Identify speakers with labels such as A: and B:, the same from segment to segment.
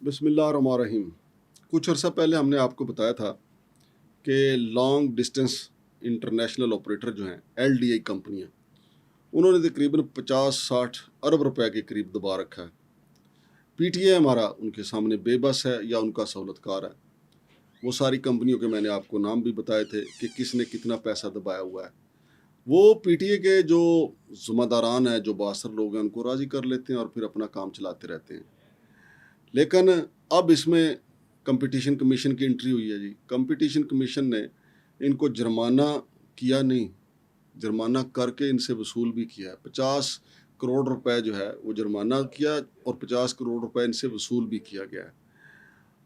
A: بسم اللہ الرحمن الرحیم. کچھ عرصہ پہلے ہم نے آپ کو بتایا تھا کہ لانگ ڈسٹینس انٹرنیشنل آپریٹر جو ہیں LDI کمپنیاں، انہوں نے تقریباً 50-60 ارب روپے کے قریب دبا رکھا ہے. PTI ہمارا ان کے سامنے بے بس ہے یا ان کا سہولت کار ہے. وہ ساری کمپنیوں کے میں نے آپ کو نام بھی بتائے تھے کہ کس نے کتنا پیسہ دبایا ہوا ہے. وہ PTI کے جو ذمہ داران ہیں، جو باثر لوگ ہیں، ان کو راضی کر لیتے ہیں اور پھر اپنا کام چلاتے رہتے ہیں. لیکن اب اس میں کمپٹیشن کمیشن کی انٹری ہوئی ہے جی. کمپٹیشن کمیشن نے ان کو جرمانہ کیا نہیں، جرمانہ کر کے ان سے وصول بھی کیا ہے. 50 کروڑ روپے جو ہے وہ جرمانہ کیا اور 50 کروڑ روپے ان سے وصول بھی کیا گیا ہے.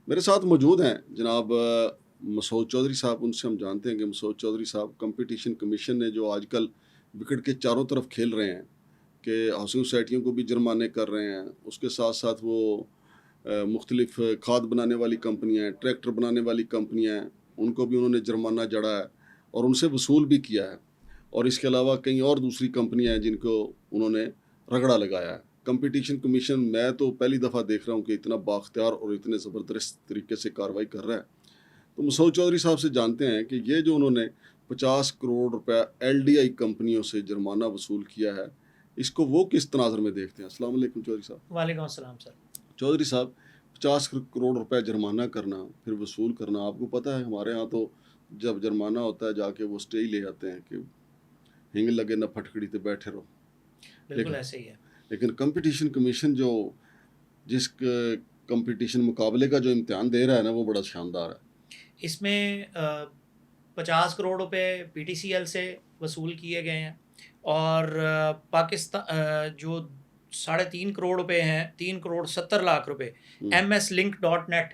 A: میرے ساتھ موجود ہیں جناب مسعود چودھری صاحب. ان سے ہم جانتے ہیں کہ مسعود چودھری صاحب کمپٹیشن کمیشن نے جو آج کل وکٹ کے چاروں طرف کھیل رہے ہیں کہ ہاؤسنگ سوسائٹیوں کو بھی جرمانے کر رہے ہیں، اس کے ساتھ ساتھ وہ مختلف کھاد بنانے والی کمپنیاں ہیں، ٹریکٹر بنانے والی کمپنیاں ہیں، ان کو بھی انہوں نے جرمانہ جڑا ہے اور ان سے وصول بھی کیا ہے. اور اس کے علاوہ کئی اور دوسری کمپنیاں ہیں جن کو انہوں نے رگڑا لگایا ہے. کمپٹیشن کمیشن میں تو پہلی دفعہ دیکھ رہا ہوں کہ اتنا بااختیار اور اتنے زبردست طریقے سے کارروائی کر رہا ہے. تو مسعود چودھری صاحب سے جانتے ہیں کہ یہ جو انہوں نے 50 کروڑ روپے LDI کمپنیوں سے جرمانہ وصول کیا ہے، اس کو وہ کس تناظر میں دیکھتے ہیں؟ السلام علیکم چودھری صاحب.
B: وعلیکم السلام سر.
A: چودھری صاحب، 50 کروڑ روپے جرمانہ کرنا پھر وصول کرنا، آپ کو پتہ ہے ہمارے ہاں تو جب جرمانہ ہوتا ہے جا کے وہ اسٹے ہی لے آتے ہیں کہ ہنگ لگے نہ پھٹکڑی تے بیٹھے رہو.
B: بالکل ایسے ہی ہے. لیکن
A: کمپٹیشن کمیشن جو جس کمپٹیشن مقابلے کا جو امتحان دے رہا ہے نا، وہ بڑا شاندار ہے.
B: اس میں 50 کروڑ روپے PTCL سے وصول کیے گئے ہیں اور پاکستان جو 3.5 کروڑ روپے ہیں، 3 کروڑ 70 لاکھ روپے MSLink.net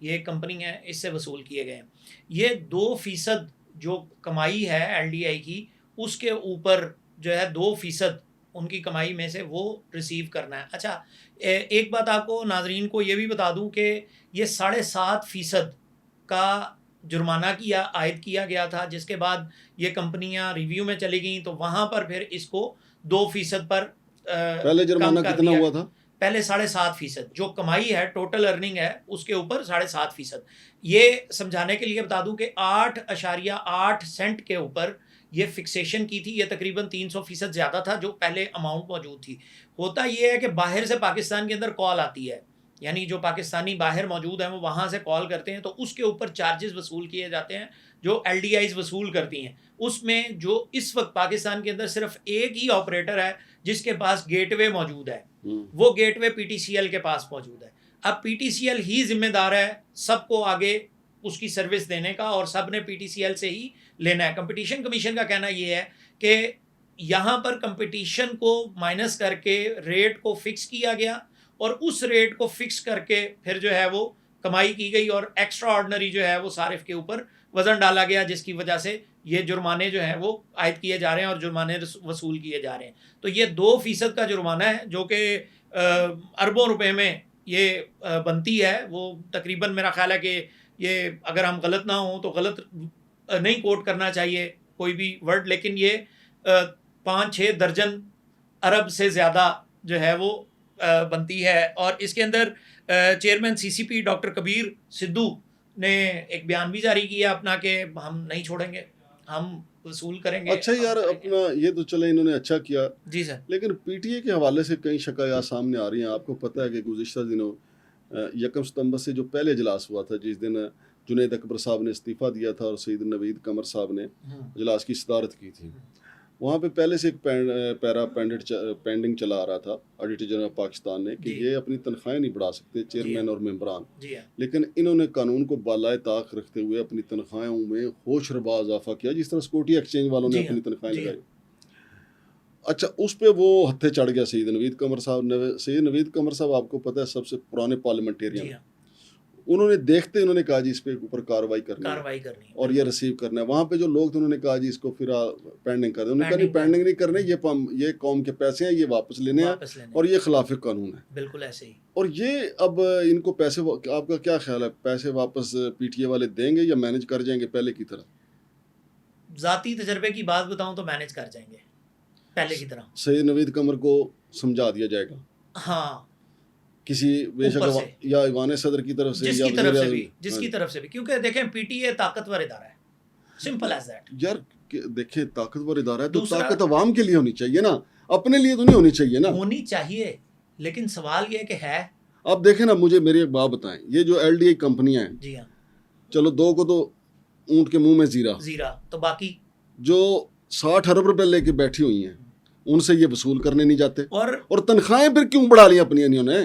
B: یہ کمپنی ہے، اس سے وصول کیے گئے ہیں. یہ 2% جو کمائی ہے LDI کی، اس کے اوپر جو ہے 2% ان کی کمائی میں سے وہ ریسیو کرنا ہے. اچھا، ایک بات آپ کو ناظرین کو یہ بھی بتا دوں کہ یہ 7.5% کا جرمانہ عائد کیا گیا تھا، جس کے بعد یہ کمپنیاں ریویو میں چلی گئیں تو وہاں پر پھر اس کو 2% پر
A: پہلے جرمانہ کتنا ہوا تھا؟
B: پہلے 7.5% جو کمائی ہے، ٹوٹل ارننگ ہے، اس کے اوپر 7.5%. یہ سمجھانے کے لیے بتا دوں کہ 8.8 سینٹ کے اوپر یہ فکسیشن کی تھی. یہ تقریباً 300% زیادہ تھا جو پہلے اماؤنٹ موجود تھی. ہوتا یہ ہے کہ باہر سے پاکستان کے اندر کال آتی ہے، یعنی جو پاکستانی باہر موجود ہیں وہ وہاں سے کال کرتے ہیں تو اس کے اوپر چارجز وصول کیے جاتے ہیں جو LDIs وصول کرتی ہیں. اس میں جو اس وقت پاکستان کے اندر صرف ایک ہی آپریٹر ہے جس کے پاس گیٹ وے موجود ہے، وہ گیٹ وے PTCL کے پاس موجود ہے. اب PTCL ہی ذمہ دار ہے سب کو آگے اس کی سروس دینے کا، اور سب نے PTCL سے ہی لینا ہے. کمپٹیشن کمیشن کا کہنا یہ ہے کہ یہاں پر کمپٹیشن کو مائنس کر کے ریٹ کو فکس کیا گیا اور اس ریٹ کو فکس کر کے پھر جو ہے وہ کمائی کی گئی اور ایکسٹرا آرڈنری جو ہے وہ صارف کے اوپر وزن ڈالا گیا، جس کی وجہ سے یہ جرمانے جو ہیں وہ عائد کیے جا رہے ہیں اور جرمانے وصول کیے جا رہے ہیں. تو یہ 2% کا جرمانہ ہے جو کہ اربوں روپے میں یہ بنتی ہے. وہ تقریباً میرا خیال ہے کہ یہ اگر ہم غلط نہ ہوں تو غلط نہیں کوٹ کرنا چاہیے کوئی بھی ورڈ، لیکن یہ 5-6 درجن ارب سے زیادہ جو ہے وہ بنتی ہے. اور اس کے اندر چیئرمین CCP ڈاکٹر کبیر سدھو نے ایک بیان بھی جاری کیا اپنا کہ ہم نہیں چھوڑیں گے، ہم وصول کریں گے.
A: اچھا یار، اپنا یہ تو چلے انہوں نے اچھا کیا.
B: جی سر.
A: لیکن PTI کے حوالے سے کئی شکایات سامنے آ رہی ہیں. آپ کو پتہ ہے کہ گزشتہ دنوں 1 ستمبر سے جو پہلے اجلاس ہوا تھا، جس دن جنید اکبر صاحب نے استعفیٰ دیا تھا اور سید نوید قمر صاحب نے اجلاس کی صدارت کی تھی، وہاں پہ پہلے سے ایک پیرا پینڈنگ چلا آ رہا تھا آڈیٹر جنرل پاکستان نے کہ یہ اپنی تنخواہیں نہیں بڑھا سکتے چیئرمین اور ممبران. لیکن انہوں نے قانون کو بالائے طاق رکھتے ہوئے اپنی تنخواہوں میں ہوش ربا اضافہ کیا، جس طرح سکیورٹی ایکسچینج والوں نے اپنی تنخواہیں لگائی. اچھا، اس پہ وہ ہتھے چڑھ گیا سید نوید قمر صاحب. سید نوید قمر صاحب آپ کو پتہ ہے سب سے پرانے پارلیمنٹیرین، انہوں نے دیکھتے انہوں نے کہا جی اس پہ اوپر کارروائی کرنی ہے اور یہ ریسیو کرنا ہے. وہاں پہ جو لوگ تھے انہوں نے کہا جی اس کو پھر پینڈنگ کر دیں. انہوں نے کہا نہیں، پینڈنگ نہیں کرنے، یہ قوم کے پیسے ہیں، یہ واپس لینے ہیں اور یہ خلاف قانون ہے.
B: بالکل ایسے ہی. اور
A: یہ اب ان کو پیسے، آپ کا کیا خیال ہے، پیسے واپس PTI والے دیں گے یا مینج کر جائیں گے پہلے کی طرح؟
B: ذاتی تجربے کی بات بتاؤں تو مینج کر جائیں گے پہلے کی طرح.
A: سید نوید قمر کو سمجھا دیا جائے گا.
B: ہاں،
A: کسی بے
B: اوپر
A: شک
B: سے،
A: یا ایوان صدر کی طرف سے
B: جس
A: یا
B: کی طرف
A: وزیر
B: سے
A: اعظم،
B: بھی، جس کی طرف سے بھی، کیونکہ دیکھیں پی ٹی اے طاقتور ادارہ ہے، سمپل ایز دیٹ.
A: یار دیکھیں طاقتور ادارہ ہے تو
B: دوسرا-
A: طاقت عوام کے لیے ہونی چاہیے نا، اپنے لیے تو نہیں ہونی چاہیے نا.
B: ہونی چاہیے، لیکن سوال یہ کہ ہے.
A: اب دیکھیں نا، مجھے میری ایک بات بتائیں، یہ جو ایل ڈی اے کمپنیاں ہیں،
B: جی ہاں،
A: چلو دو کو تو اونٹ کے منہ میں زیرہ،
B: زیرہ تو باقی.
A: جو 60 ارب روپے لے کے بیٹھی ہوئی ہیں ان سے یہ وصول کرنے نہیں جاتے،
B: اور
A: اور تنخواہیں پھر کیوں بڑھا لی اپنی انہوں نے؟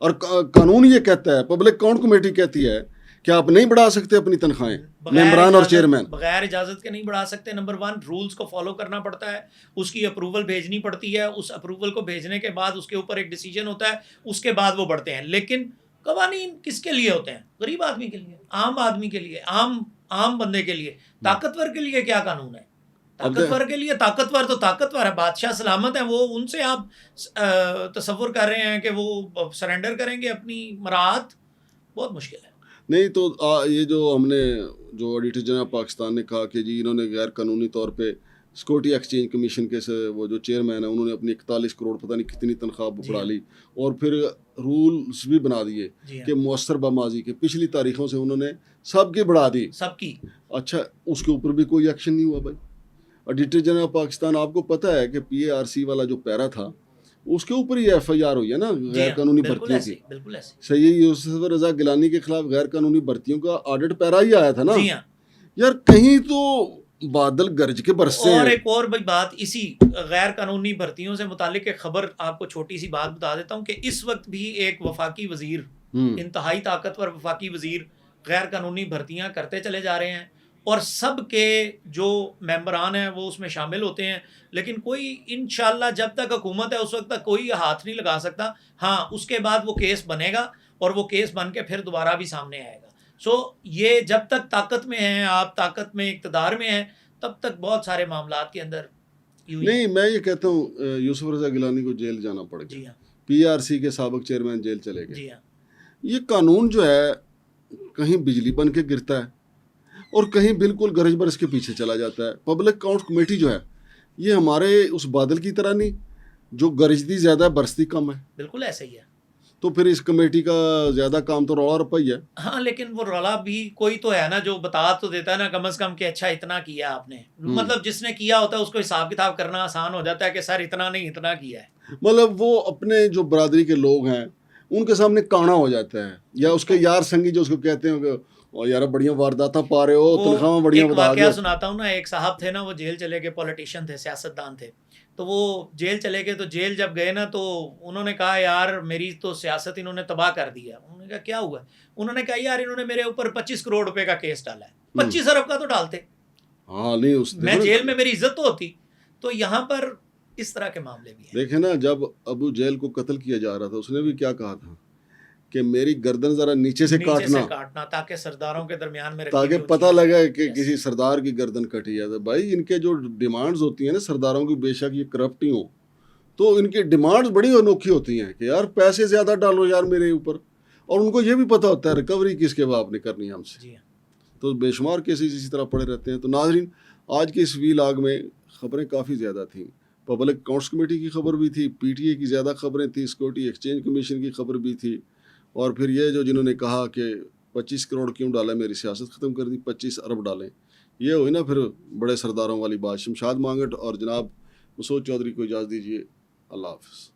A: اور قانون یہ کہتا ہے، پبلک اکاؤنٹ کمیٹی کہتی ہے کہ آپ نہیں بڑھا سکتے اپنی تنخواہیں، ممبران اور چیئرمین.
B: بغیر اجازت کے نہیں بڑھا سکتے. نمبر 1 رولز کو فالو کرنا پڑتا ہے، اس کی اپروول بھیجنی پڑتی ہے، اس اپروول کو بھیجنے کے بعد اس کے اوپر ایک ڈیسیجن ہوتا ہے، اس کے بعد وہ بڑھتے ہیں. لیکن قوانین کس کے لیے ہوتے ہیں؟ غریب آدمی کے لیے، عام آدمی کے لیے، عام بندے کے لیے. طاقتور کے لیے کیا قانون ہے؟ طاقتور کے لیے طاقتور تو طاقتور ہے، بادشاہ سلامت ہیں، وہ ان سے آپ تصور کر رہے ہیں کہ وہ سرنڈر کریں گے اپنی مراعات؟ بہت مشکل ہے.
A: نہیں تو یہ جو ہم نے جو آڈیٹر جنرل پاکستان نے کہا کہ جی انہوں نے غیر قانونی طور پہ سیکورٹی ایکسچینج کمیشن کے سے وہ جو چیئرمین ہیں انہوں نے اپنی 41 کروڑ پتہ نہیں کتنی تنخواہ بڑھا لی، اور پھر رولز بھی بنا دیے کہ مؤثر بماضی کے پچھلی تاریخوں سے انہوں نے سب کی بڑھا دی،
B: سب کی.
A: اچھا اس کے اوپر بھی کوئی ایکشن نہیں ہوا بھائی. آڈیٹر جنرل پاکستان، آپ کو پتہ ہے کہ پی اے آر سی والا جو پیرا تھا اس کے اوپر ہی ایف آئی آر ہوئی ہے نا غیر قانونی بھرتیوں کی.
B: بالکل ایسے.
A: سید یوسف رضا گیلانی کے خلاف غیر قانونی بھرتیوں کا آڈٹ پیرا ہی آیا تھا نا.
B: جی ہاں.
A: یار کہیں تو بادل گرج کے برسے ہیں.
B: اور ایک اور بھائی بات اسی غیر قانونی بھرتیوں سے متعلق ایک خبر آپ کو چھوٹی سی بات بتا دیتا ہوں کہ اس وقت بھی ایک وفاقی وزیر، انتہائی طاقتور وفاقی وزیر غیر قانونی بھرتیاں کرتے چلے جا رہے ہیں، اور سب کے جو ممبران ہیں وہ اس میں شامل ہوتے ہیں، لیکن کوئی انشاءاللہ جب تک حکومت ہے اس وقت تک کوئی ہاتھ نہیں لگا سکتا. ہاں اس کے بعد وہ کیس بنے گا اور وہ کیس بن کے پھر دوبارہ بھی سامنے آئے گا. سو یہ جب تک طاقت میں ہیں، آپ طاقت میں اقتدار میں ہیں، تب تک بہت سارے معاملات کے اندر
A: نہیں. میں یہ کہتا ہوں یوسف رضا گیلانی کو جیل جانا پڑ گیا.
B: جی ہاں.
A: پی آر سی کے سابق چیئرمین جیل چلے گئے.
B: جی ہاں.
A: یہ قانون جو ہے کہیں بجلی بن کے گرتا ہے اور کہیں بالکل گرج برس کے پیچھے چلا جاتا ہے. پبلک اکاؤنٹ کمیٹی جو ہے یہ ہمارے اس بادل کی طرح نہیں جو گرجتی زیادہ برستی کم ہے.
B: بالکل ایسے ہی ہے.
A: تو پھر اس کمیٹی کا زیادہ کام تو رولا رپا ہی ہے.
B: ہاں لیکن وہ رولا بھی کوئی تو ہے نا جو بتا تو دیتا ہے نا کم از کم کہ اچھا اتنا کیا آپ نے. مطلب جس نے کیا ہوتا ہے اس کو حساب کتاب کرنا آسان ہو جاتا ہے کہ سر اتنا نہیں اتنا کیا ہے.
A: مطلب وہ اپنے جو برادری کے لوگ ہیں ان کے سامنے کانا ہو جاتا ہے، یا اس کے یار سنگی جو اس کو کہتے ہیں کہ یار بڑیاں وارداتاں پا رہے ہو، تنخواہ بڑیاں بتا
B: ایک واقعہ سناتا ہوں نا. ایک صاحب تھے نا، وہ جیل چلے گئے، پولیٹیشین تھے، سیاستدان تھے. تو وہ جیل چلے گئے، تو جیل جب گئے نا تو انہوں نے کہا یار میری تو سیاست انہوں نے تباہ کر دیا. انہوں نے کہا کیا ہوا؟ انہوں نے کہا یار انہوں نے میرے اوپر 25 کروڑ روپے کا کیس ڈالا ہے. 25 ارب کا تو ڈالتے،
A: ہاں نہیں اس
B: میں جیل میں میری عزت تو ہوتی. تو یہاں پر اس طرح کے معاملے بھی ہیں.
A: دیکھیں نا، جب ابو جیل کو قتل کیا جا رہا تھا اس نے بھی کیا کہا تھا کہ میری گردن ذرا نیچے سے کاٹنا
B: تاکہ سرداروں کے درمیان میں
A: تاکہ پتہ لگے کہ کسی سردار کی گردن کٹی ہے. بھائی ان کے جو ڈیمانڈز ہوتی ہیں نا سرداروں کی، بے شک یہ کرپٹ ہی ہوں تو ان کی ڈیمانڈز بڑی انوکھی ہوتی ہیں کہ یار پیسے زیادہ ڈالو یار میرے اوپر، اور ان کو یہ بھی پتہ ہوتا ہے ریکوری کس کے باپ نے کرنی ہے ہم سے. تو بے شمار کیسز اسی طرح پڑے رہتے ہیں. تو ناظرین آج کے اس ویلاگ میں خبریں کافی زیادہ تھیں. پبلک اکاؤنٹس کمیٹی کی خبر بھی تھی، پی ٹی اے کی زیادہ خبریں تھیں، سیکورٹی ایکسچینج کمیشن کی خبر بھی تھی، اور پھر یہ جو جنہوں نے کہا کہ 25 کروڑ کیوں ڈالیں، میری سیاست ختم کر دی، 25 ارب ڈالیں. یہ ہوئی نا پھر بڑے سرداروں والی بات. شمشاد مانگٹ اور جناب مسعود چودھری کو اجازت دیجیے. اللہ حافظ.